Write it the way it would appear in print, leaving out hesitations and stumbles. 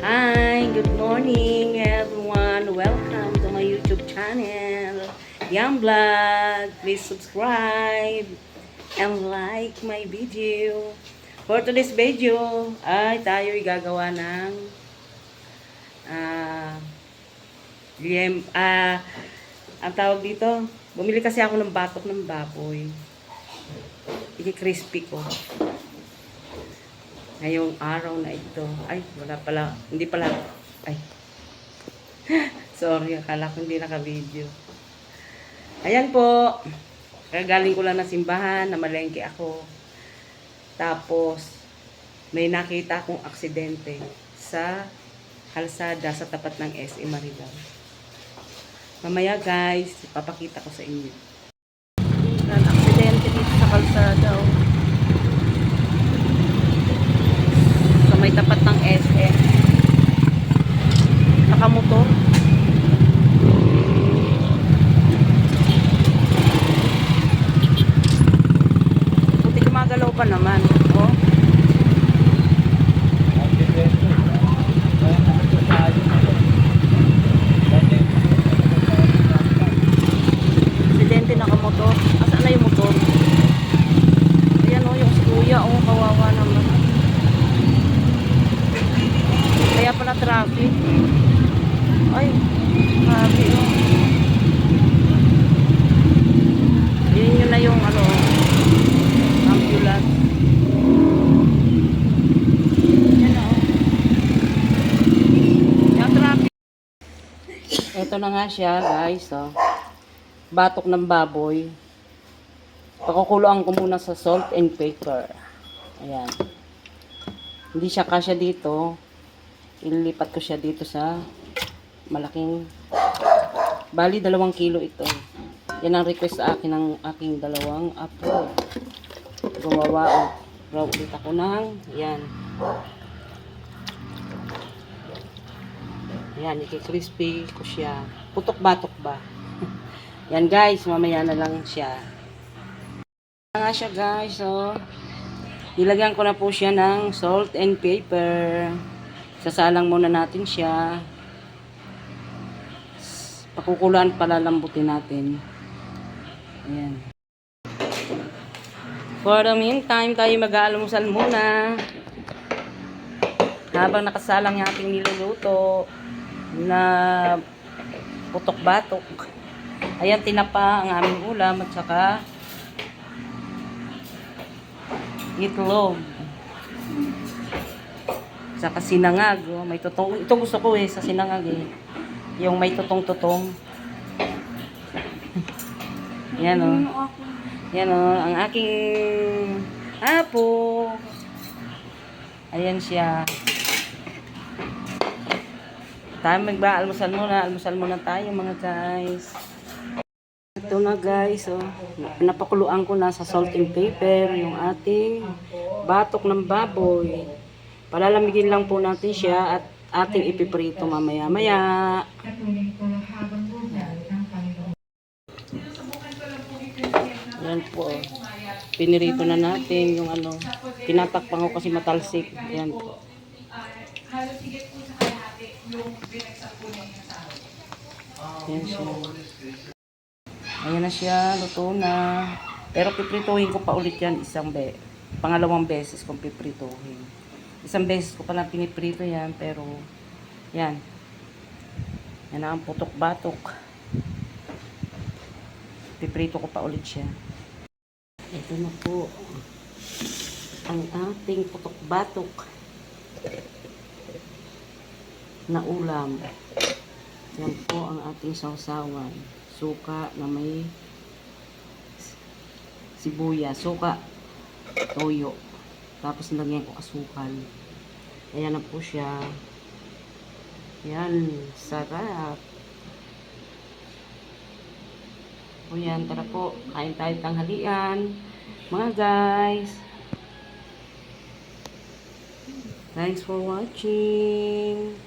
Hi, good morning everyone. Welcome to my YouTube channel, Yam Vlog. Please subscribe and like my video. For today's video ay tayo gagawa ng ah liem ang tawag dito. Bumili kasi ako ng batok ng baboy. I-crispy ko. Ngayong araw na ito. Ay, wala pala. Hindi pala. Ay. Sorry, akala ko hindi naka-video. Ayan po. Kagaling ko lang ng simbahan, namalengke ako. Tapos, may nakita akong aksidente sa kalsada sa tapat ng SM Marilao. Mamaya guys, ipapakita ko sa inyo. Aksidente dito sa kalsada. Oh. May tapat ng SM. Nakamotor. Buti gumagalaw pa naman. Oh. Aksidente, nakamotor. Asan na yung motor? Ayan oh, yung si kuya. Oh, kawawa naman. Kaya pala traffic. Ay, grabe yun. Yun na yung ano, ambulance. Yan na oh. Yung traffic. Ito na nga siya guys oh. Batok ng baboy. Pakukuluan ko muna sa salt and pepper. Ayan. Hindi siya kasya dito. Ililipat ko siya dito sa malaking bali 2 kilo ito. Yan ang request sa akin ng aking dalawang apo. Gumawa raw ulit ako ng yan. Yan, iki-crispy ko siya. Putok-batok ba? Yan guys, mamaya na lang siya. Nga siya guys, so nilagyan ko na po siya ng salt and pepper. Sasalang muna natin siya. Pakukulaan, palalambutin natin. Ayan. For the meantime, tayo mag-aalmusal muna. Habang nakasalang yung ating niluluto na putok-batok. Ayan, tinapa ang aming ulam at saka itlog. Saka sinangag, oh, may tutong. Ito gusto ko sa sinangag yung may tutong-tutong. Yan oh. Yan oh, ang aking apo. Ayan siya. Tayo almusal muna tayo mga guys. Ito na guys, oh. Napakuluan ko na sa salt and pepper yung ating batok ng baboy. Palalamigin lang po natin siya at ating ipiprito mamaya-maya. Yan po. Pinirito na natin yung ano. Tinatakpan ko kasi matalsik. Yan po. Yan siya. Ayan na siya. Luto na. Pero piprituhin ko pa ulit yan pangalawang beses kung piprituhin. Isang beses ko pala piniprito yan, pero yan. Yan na ang putok-batok. Piprito ko pa ulit siya. Ito na po ang ating putok-batok na ulam. Yan po ang ating sausawan. Suka na may sibuyas. Suka, toyo. Tapos nilagyan ko asukal. Ayan na po siya. Yan. Sarap. O yan. Tara po. Kain tayo tanghalian. Mga guys. Thanks for watching.